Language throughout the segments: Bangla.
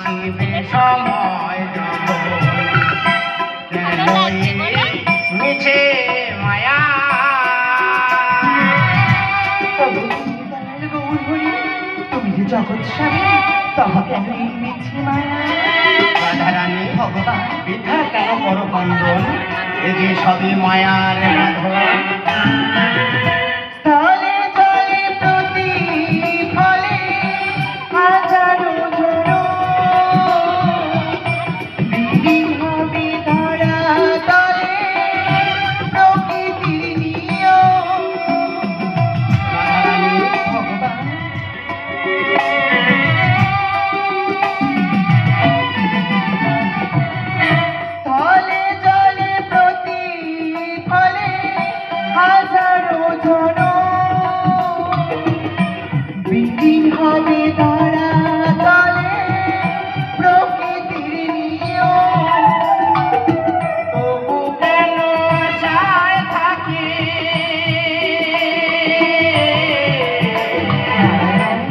আসিবে সময় যখন কেনই মিছে মায়া। তুমি যে জগৎ স্বামী, তবে কেন এই মিছে মায়া? রাধারানী ভগবান, বৃথা কেন করো কন্দন, এ যে সবই মায়ার বাঁধন। স্থলে জলে প্রতিফলে হাজারো জন, বিলীন হবে ধরা তলে প্রকৃতির নিয়ম। রাধারানী ভগবান, স্থলে জলে প্রতিফলে হাজারো জন, বিলীন হবে ধরা তলে প্রকৃতির নিয়ম। তবু কেন আশায় থাকি,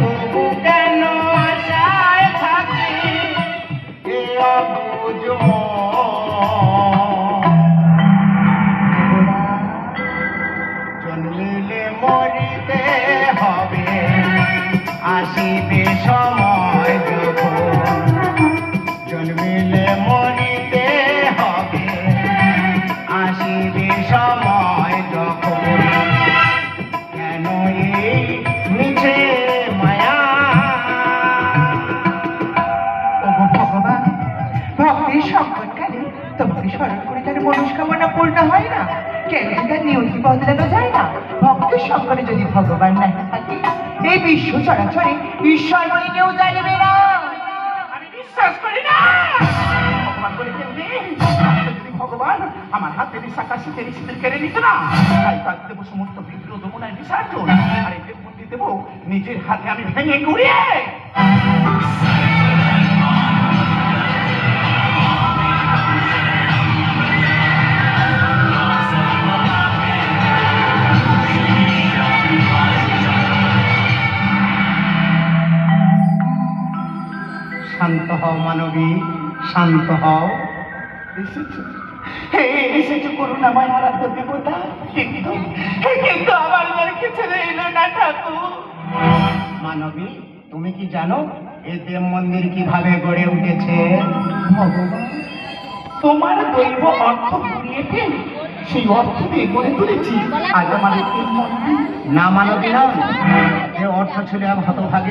তবু কেন আশায় থাকি, এ অবুঝ জন্মিলে মরিতে হবে, আসিবে সময় যখন জন্মিলে মরিতে হবে, আসিবে সময় যখন কেন এই মিছে মায়া। ওগো ভগবান, ভক্তের সংকটকালে তোমাকে স্মরণ করে তার মনস্কামনা পূর্ণ হয় না? কেন তার নিয়তি বদলানো যায় না? ভক্তের সংকটে যদি ভগবান না থাকে, এই বিশ্ব চরাচরে ঈশ্বর বলে কেউ জানবে না। আমি বিশ্বাস করি না। ভগবান বলে কেউ নেই। যদি ভগবান আমার হাতে বিশাখা শীতের শীতের কেড়ে নিত না, তাই তার দেবো সমস্ত বিদ্রোহ দমনায় বিসর্জন। আর এই দেবমন্দির দেবো নিজের হাতে আমি ভেঙে গুড়িয়ে। শান্ত হও মানবী, শান্ত হও। এসেছে করুণাময় আরাধ্য দেবতা, কিন্তু কিন্তু আমার বাড়িকে ছেড়ে এলো না ঠাকুর। মানবী, তুমি কি জানো এই দেব মন্দির কিভাবে গড়ে উঠেছে? ভগবান, তোমার দৈব অর্থ ঘুরিয়ে ফেলে সেই অর্থ দিয়ে গড়ে তুলেছি আজ আমার এই মন্দির। না মানবী না, এ অর্থ ছিল এক হতভাগী